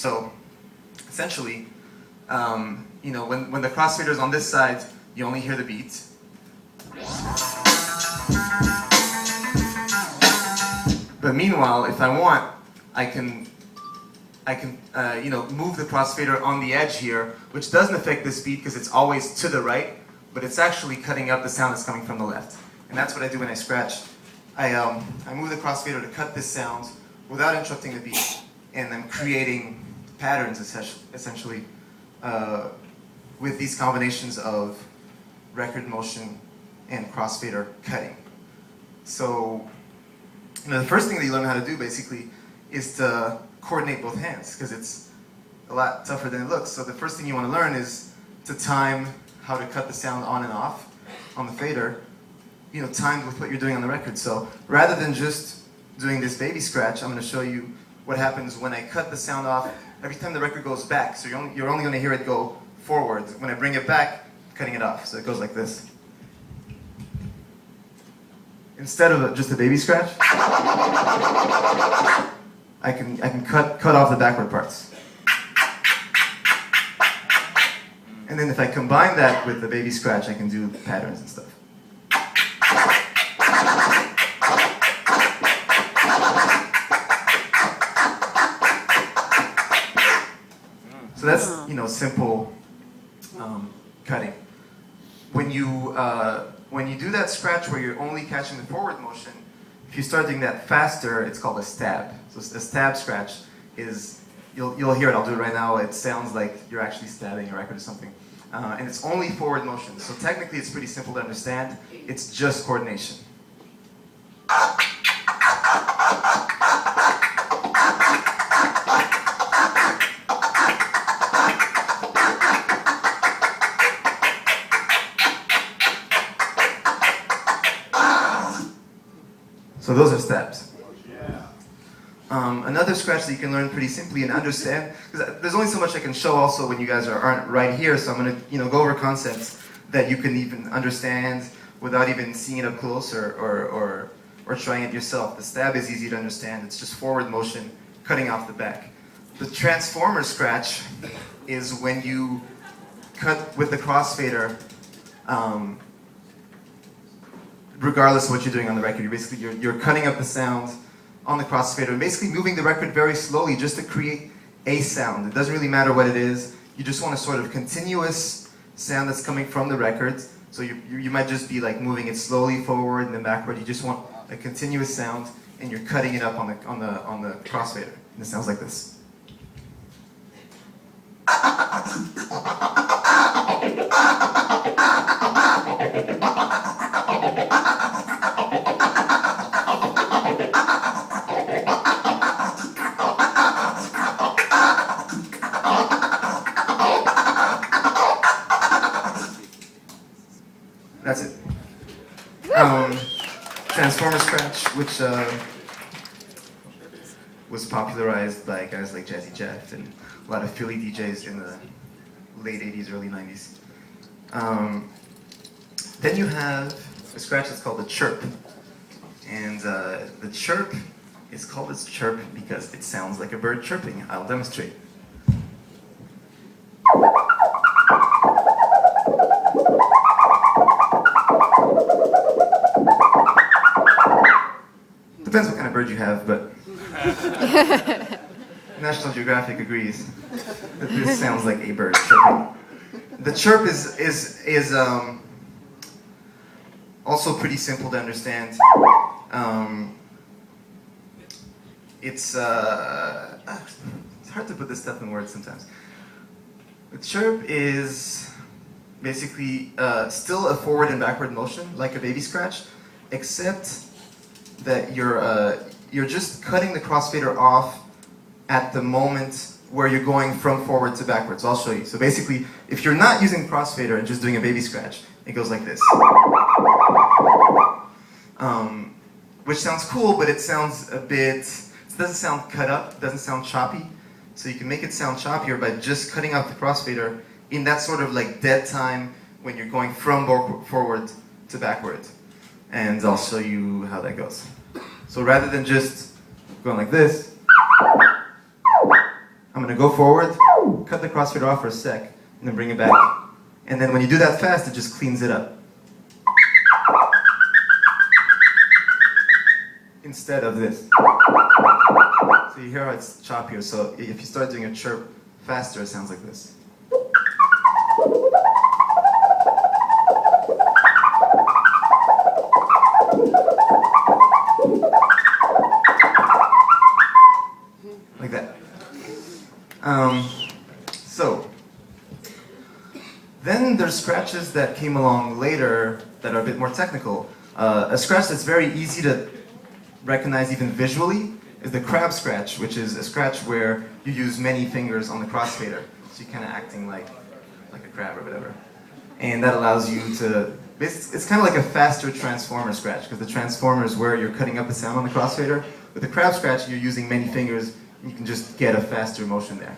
So essentially, you know, when the crossfader is on this side, you only hear the beat. But meanwhile, if I want, I can you know, move the crossfader on the edge here, which doesn't affect this beat because it's always to the right, but it's actually cutting up the sound that's coming from the left. And that's what I do when I scratch. I move the crossfader to cut this sound without interrupting the beat, and I'm creating patterns essentially with these combinations of record motion and crossfader cutting. So, you know, the first thing that you learn how to do basically is to coordinate both hands, because it's a lot tougher than it looks. So the first thing you want to learn is to time how to cut the sound on and off on the fader, you know, timed with what you're doing on the record. So rather than just doing this baby scratch, I'm going to show you what happens when I cut the sound off every time the record goes back. So you're only going to hear it go forward. When I bring it back, cutting it off. So it goes like this. Instead of just a baby scratch, I can cut off the backward parts. And then if I combine that with the baby scratch, I can do patterns and stuff. So that's, you know, simple cutting. When you do that scratch where you're only catching the forward motion, if you start doing that faster, it's called a stab. So a stab scratch is, you'll hear it, I'll do it right now, it sounds like you're actually stabbing a record or something. And it's only forward motion. So technically it's pretty simple to understand. It's just coordination. So those are stabs. Another scratch that you can learn pretty simply and understand, because there's only so much I can show also when you guys aren't right here, so I'm going to, you know, go over concepts that you can even understand without even seeing it up close or trying it yourself. The stab is easy to understand. It's just forward motion, cutting off the back. The transformer scratch is when you cut with the crossfader, regardless of what you're doing on the record. You're cutting up the sound on the crossfader and basically moving the record very slowly just to create a sound. It doesn't really matter what it is. You just want a sort of continuous sound that's coming from the record. So you might just be like moving it slowly forward and then backward. You just want a continuous sound, and you're cutting it up on the crossfader. And it sounds like this. That's it. Transformer scratch, which was popularized by guys like Jazzy Jeff and a lot of Philly DJs in the late 80s, early 90s. Then you have a scratch that's called the chirp. And the chirp is called its chirp because it sounds like a bird chirping. I'll demonstrate. Depends what kind of bird you have, but National Geographic agrees that this sounds like a bird chirping. The chirp is also pretty simple to understand. It's hard to put this stuff in words sometimes. The chirp is basically still a forward and backward motion, like a baby scratch, except that you're just cutting the crossfader off at the moment where you're going from forward to backwards. So I'll show you. So basically, if you're not using the crossfader and just doing a baby scratch, it goes like this. Which sounds cool, but it sounds a bit, it doesn't sound cut up, it doesn't sound choppy. So you can make it sound choppier by just cutting out the crossfader in that sort of like dead time when you're going from forward to backward. And I'll show you how that goes. So rather than just going like this, I'm going to go forward, cut the crossfader off for a sec, and then bring it back. And then when you do that fast, it just cleans it up. Instead of this. So you hear how it's choppier. So if you start doing a chirp faster, it sounds like this. Like that. So then there's scratches that came along later that are a bit more technical. A scratch that's very easy to recognize even visually is the crab scratch, which is a scratch where you use many fingers on the crossfader. So you're kind of acting like a crab or whatever. And that allows you to, it's kind of like a faster transformer scratch, because the transformer is where you're cutting up the sound on the crossfader. With the crab scratch, you're using many fingers, and you can just get a faster motion there.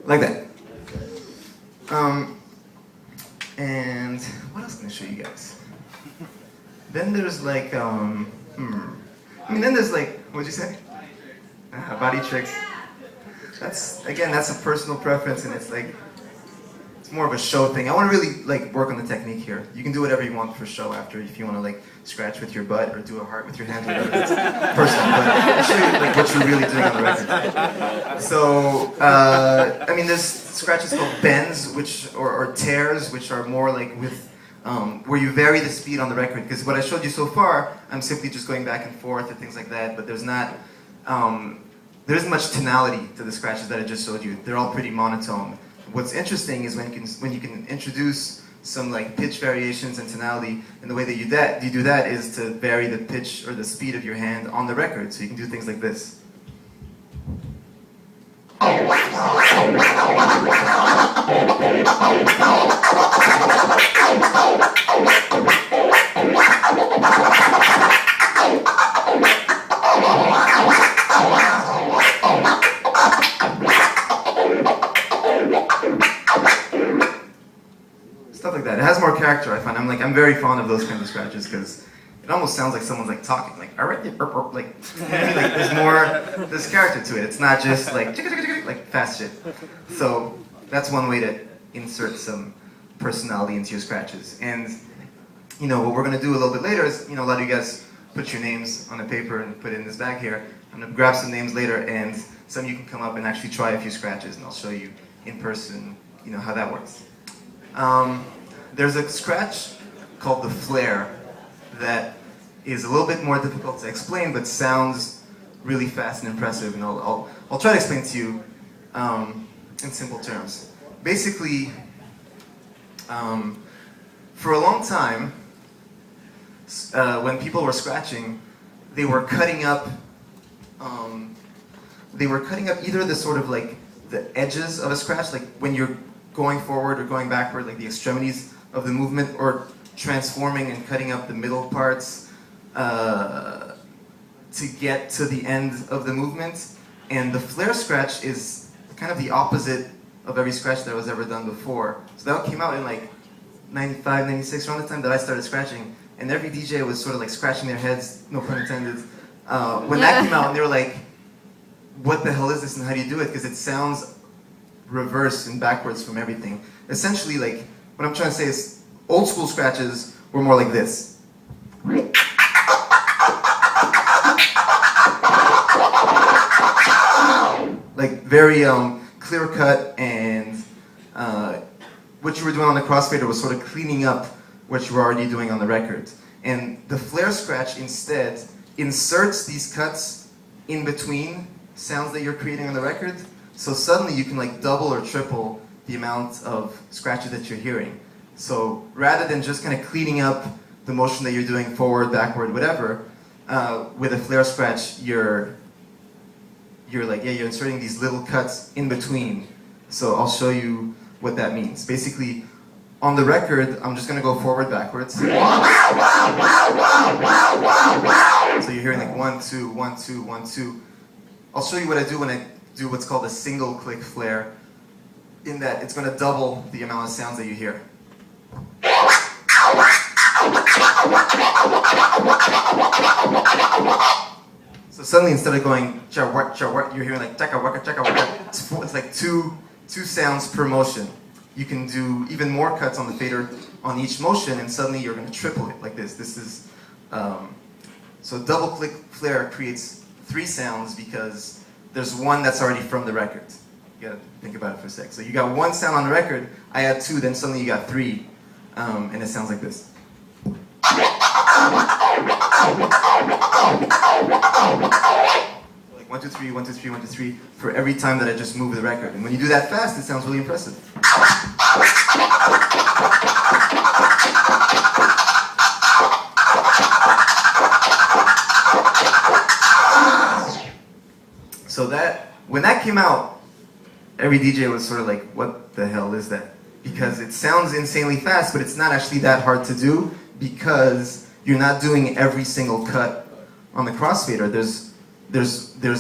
Like that. And what else can I show you guys? Then there's like, then there's like, what'd you say? Body tricks. That's a personal preference, and it's like, it's more of a show thing. I want to really like work on the technique here. You can do whatever you want for show after, if you want to like scratch with your butt or do a heart with your hand, whatever. It's personal, but I'll show you like what you're really doing on the record. So, there's scratches called bends, or tears, which are more like with where you vary the speed on the record. Because what I showed you so far, I'm simply just going back and forth and things like that. But there's not, there isn't much tonality to the scratches that I just showed you. They're all pretty monotone. What's interesting is when you can introduce some like pitch variations and tonality, and the way that you do that is to vary the pitch or the speed of your hand on the record. So you can do things like this. Stuff like that. It has more character, I find. I'm very fond of those kinds of scratches because it almost sounds like someone's like talking, like there's character to it. It's not just like fast shit. So that's one way to insert some personality into your scratches. And what we're gonna do a little bit later is a lot of you guys put your names on a paper and put it in this bag here. I'm gonna grab some names later, and some of you can come up and actually try a few scratches, and I'll show you in person, how that works. There's a scratch called the flare that is a little bit more difficult to explain, but sounds really fast and impressive, and I'll try to explain to you in simple terms. Basically, for a long time, when people were scratching, they were cutting up either the sort of like the edges of a scratch, like when you're going forward or going backward, like the extremities of the movement, or transforming and cutting up the middle parts to get to the end of the movement. And the flare scratch is kind of the opposite of every scratch that was ever done before. So that came out in like 95, 96, around the time that I started scratching, and every DJ was sort of like scratching their heads, no pun intended, when that came out, and they were like, what the hell is this and how do you do it? Because it sounds reverse and backwards from everything. Essentially, like, what I'm trying to say is, old school scratches were more like this. Like very clear cut, and what you were doing on the crossfader was sort of cleaning up what you were already doing on the record. And the flare scratch instead inserts these cuts in between sounds that you're creating on the record. So suddenly you can like double or triple the amount of scratches that you're hearing. So rather than just kind of cleaning up the motion that you're doing forward, backward, whatever, with a flare scratch, you're inserting these little cuts in between. So I'll show you what that means. Basically, on the record, I'm just going to go forward, backwards. So you're hearing like 1, 2, 1, 2, 1, 2. I'll show you what I do when I do what's called a single click flare, in that it's going to double the amount of sounds that you hear. So suddenly, instead of going cha-wak, cha-wak, you're hearing like chaka-waka, chaka-waka. It's like two sounds per motion. You can do even more cuts on the fader on each motion, and suddenly you're going to triple it like this. This is so double click flare creates 3 sounds because there's one that's already from the record. You gotta think about it for a sec. So you got 1 sound on the record, I add 2, then suddenly you got 3, and it sounds like this. Like 1, 2, 3, 1, 2, 3, 1, 2, 3 for every time that I just move the record. And when you do that fast, it sounds really impressive. So when that came out, every DJ was sort of like, what the hell is that? Because it sounds insanely fast, but it's not actually that hard to do because you're not doing every single cut on the crossfader. There's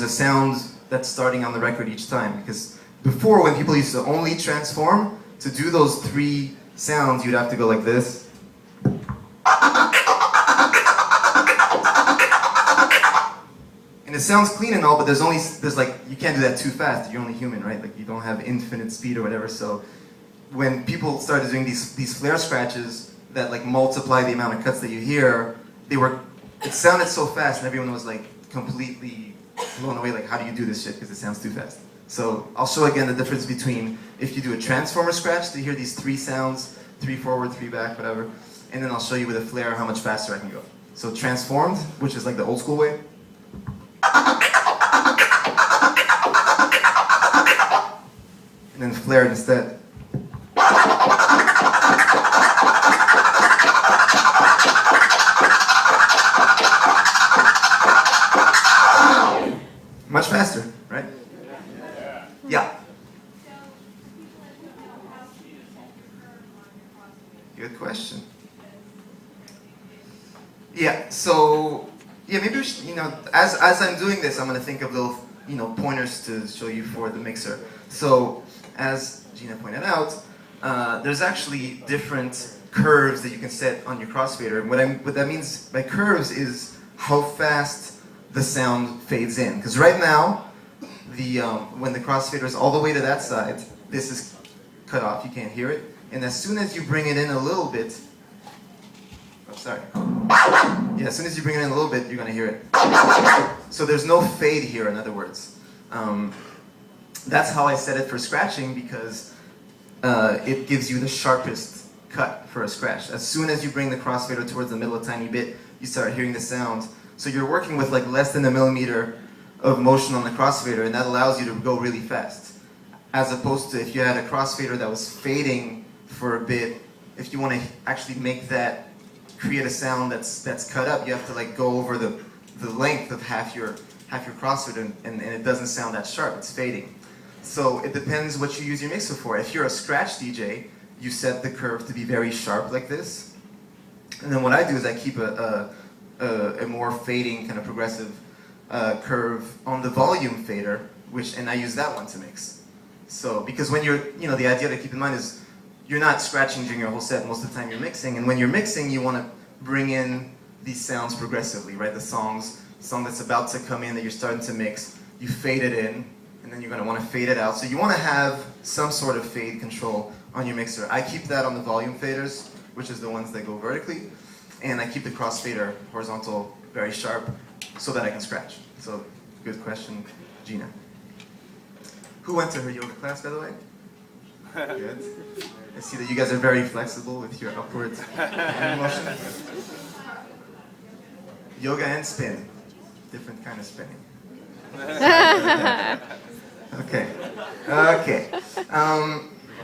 a sound that's starting on the record each time. Because before, when people used to only transform, to do those 3 sounds, you'd have to go like this. And it sounds clean and all, but there's like, you can't do that too fast. You're only human, right? Like, you don't have infinite speed or whatever. So when people started doing these flare scratches that like multiply the amount of cuts that you hear, it sounded so fast, and everyone was like completely blown away. Like, how do you do this shit? Because it sounds too fast. So I'll show again the difference between if you do a transformer scratch to hear these 3 sounds, 3 forward, 3 back, whatever, and then I'll show you with a flare how much faster I can go. So transformed, which is like the old school way. And then flared instead. Much faster, right? Yeah. Good question. Yeah, so, yeah, maybe we should, as I'm doing this, I'm going to think of little, pointers to show you for the mixer. So, as Gina pointed out, there's actually different curves that you can set on your crossfader. What that means by curves is how fast the sound fades in. Because right now, when the crossfader is all the way to that side, this is cut off, you can't hear it. And as soon as you bring it in a little bit, as soon as you bring it in a little bit, you're going to hear it. So there's no fade here, in other words. That's how I set it for scratching, because it gives you the sharpest cut for a scratch. As soon as you bring the crossfader towards the middle a tiny bit, you start hearing the sound. So you're working with like less than a millimeter of motion on the crossfader, and that allows you to go really fast. As opposed to if you had a crossfader that was fading for a bit, if you want to actually make that create a sound that's cut up, you have to like go over the length of half your crossfader, and it doesn't sound that sharp, it's fading. So it depends what you use your mixer for. If you're a scratch DJ, you set the curve to be very sharp like this. And then what I do is I keep a more fading, kind of progressive curve on the volume fader, and I use that one to mix. So, because when you're, the idea to keep in mind is you're not scratching during your whole set. Most of the time you're mixing, and when you're mixing, you want to bring in these sounds progressively, right? The song that's about to come in that you're starting to mix, you fade it in, and then you're going to want to fade it out. So you want to have some sort of fade control on your mixer. I keep that on the volume faders, which is the ones that go vertically, and I keep the crossfader horizontal very sharp so that I can scratch. So, good question, Gina. Who went to her yoga class, by the way? Good. I see that you guys are very flexible with your upward motion. Yoga and spin. Different kind of spinning. Okay.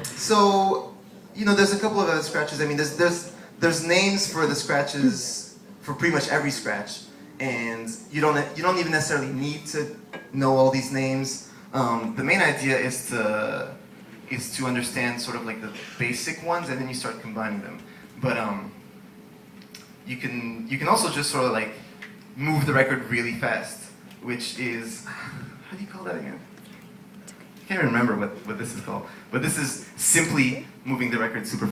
So, there's a couple of other scratches. I mean, there's names for the scratches for pretty much every scratch, and you don't even necessarily need to know all these names. The main idea is to understand sort of like the basic ones, and then you start combining them. But you can also just sort of like move the record really fast, which is, how do you call that again? can't even remember what this is called. But this is simply moving the record super